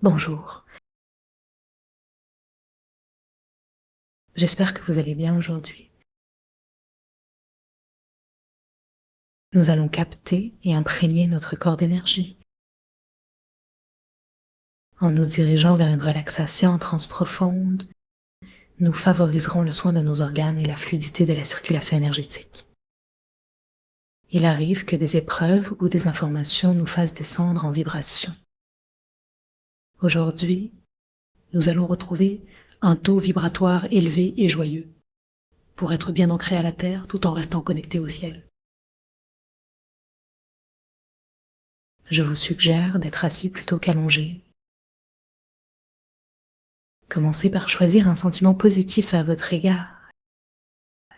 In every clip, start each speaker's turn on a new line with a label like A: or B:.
A: Bonjour, j'espère que vous allez bien aujourd'hui. Nous allons capter et imprégner notre corps d'énergie en nous dirigeant vers une relaxation en transe profonde. Nous favoriserons le soin de nos organes et la fluidité de la circulation énergétique. Il arrive que des épreuves ou des informations nous fassent descendre en vibration. Aujourd'hui, nous allons retrouver un taux vibratoire élevé et joyeux pour être bien ancré à la Terre tout en restant connecté au ciel. Je vous suggère d'être assis plutôt qu'allongé. Commencez par choisir un sentiment positif à votre égard.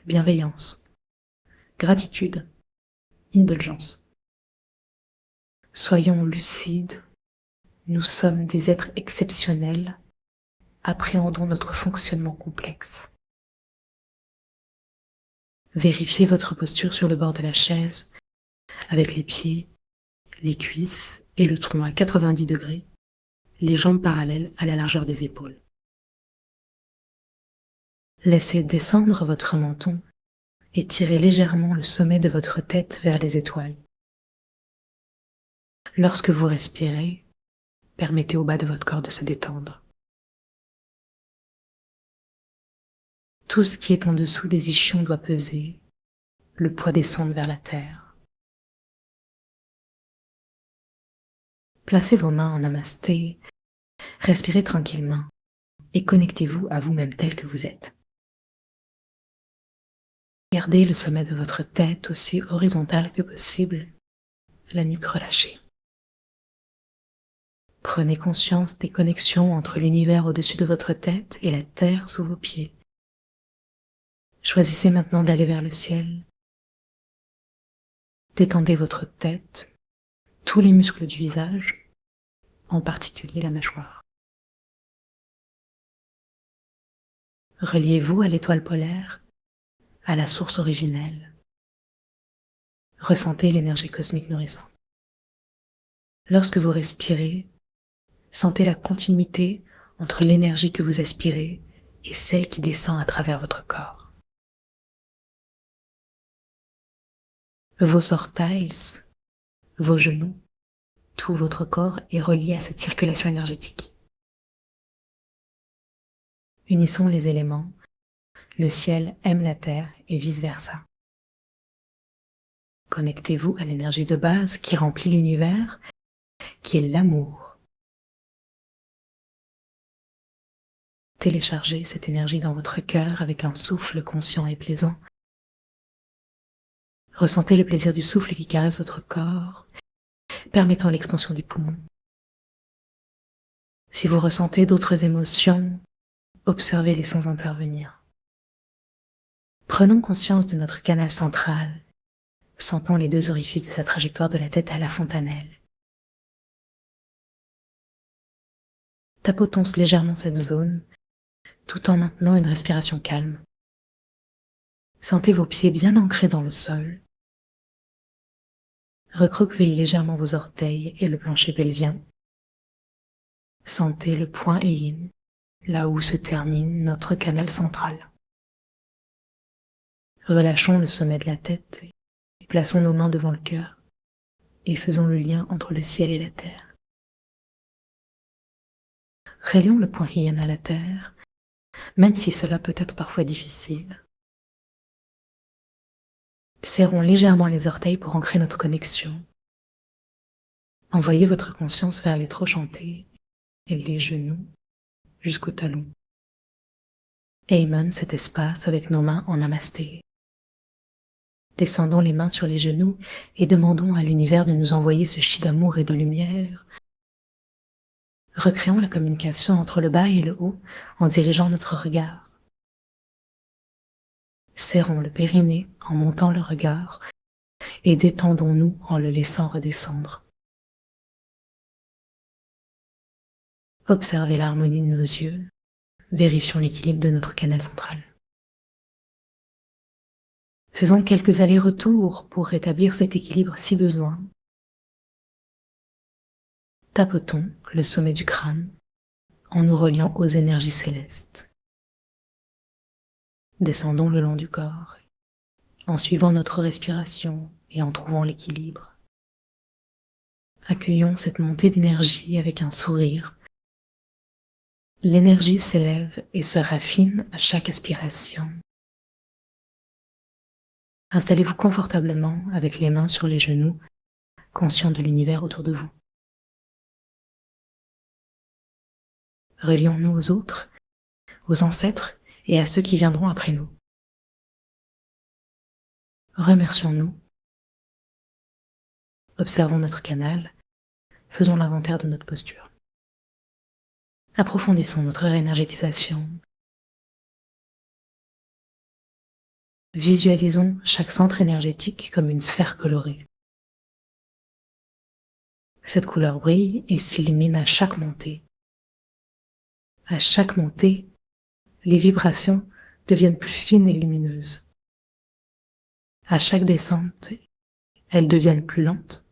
A: Bienveillance, gratitude, indulgence. Soyons lucides, nous sommes des êtres exceptionnels, appréhendons notre fonctionnement complexe. Vérifiez votre posture sur le bord de la chaise, avec les pieds, les cuisses et le tronc à 90 degrés, les jambes parallèles à la largeur des épaules. Laissez descendre votre menton et tirez légèrement le sommet de votre tête vers les étoiles. Lorsque vous respirez, permettez au bas de votre corps de se détendre. Tout ce qui est en dessous des ischions doit peser, le poids descendre vers la terre. Placez vos mains en namasté, respirez tranquillement et connectez-vous à vous-même tel que vous êtes. Gardez le sommet de votre tête aussi horizontal que possible, la nuque relâchée. Prenez conscience des connexions entre l'univers au-dessus de votre tête et la terre sous vos pieds. Choisissez maintenant d'aller vers le ciel. Détendez votre tête, tous les muscles du visage, en particulier la mâchoire. Reliez-vous à l'étoile polaire, à la source originelle. Ressentez l'énergie cosmique nourrissante. Lorsque vous respirez, sentez la continuité entre l'énergie que vous aspirez et celle qui descend à travers votre corps. Vos orteils, vos genoux, tout votre corps est relié à cette circulation énergétique. Unissons les éléments, le ciel aime la terre et vice-versa. Connectez-vous à l'énergie de base qui remplit l'univers, qui est l'amour. Téléchargez cette énergie dans votre cœur avec un souffle conscient et plaisant. Ressentez le plaisir du souffle qui caresse votre corps, permettant l'expansion des poumons. Si vous ressentez d'autres émotions, observez-les sans intervenir. Prenons conscience de notre canal central, sentons les deux orifices de sa trajectoire de la tête à la fontanelle. Tapotons légèrement cette zone, tout en maintenant une respiration calme. Sentez vos pieds bien ancrés dans le sol. Recroquevillez légèrement vos orteils et le plancher pelvien. Sentez le point yin, là où se termine notre canal central. Relâchons le sommet de la tête et plaçons nos mains devant le cœur et faisons le lien entre le ciel et la terre. Relions le point yin à la terre, même si cela peut être parfois difficile. Serrons légèrement les orteils pour ancrer notre connexion. Envoyez votre conscience vers les trochantés et les genoux jusqu'au talon. Aimons cet espace avec nos mains en namasté. Descendons les mains sur les genoux et demandons à l'univers de nous envoyer ce chi d'amour et de lumière. Recréons la communication entre le bas et le haut en dirigeant notre regard. Serrons le périnée en montant le regard et détendons-nous en le laissant redescendre. Observez l'harmonie de nos yeux, vérifions l'équilibre de notre canal central. Faisons quelques allers-retours pour rétablir cet équilibre si besoin. Tapotons le sommet du crâne en nous reliant aux énergies célestes. Descendons le long du corps en suivant notre respiration et en trouvant l'équilibre. Accueillons cette montée d'énergie avec un sourire. L'énergie s'élève et se raffine à chaque aspiration. Installez-vous confortablement avec les mains sur les genoux, conscient de l'univers autour de vous. Relions-nous aux autres, aux ancêtres et à ceux qui viendront après nous. Remercions-nous. Observons notre canal. Faisons l'inventaire de notre posture. Approfondissons notre énergétisation. Visualisons chaque centre énergétique comme une sphère colorée. Cette couleur brille et s'illumine à chaque montée. À chaque montée, les vibrations deviennent plus fines et lumineuses. À chaque descente, elles deviennent plus lentes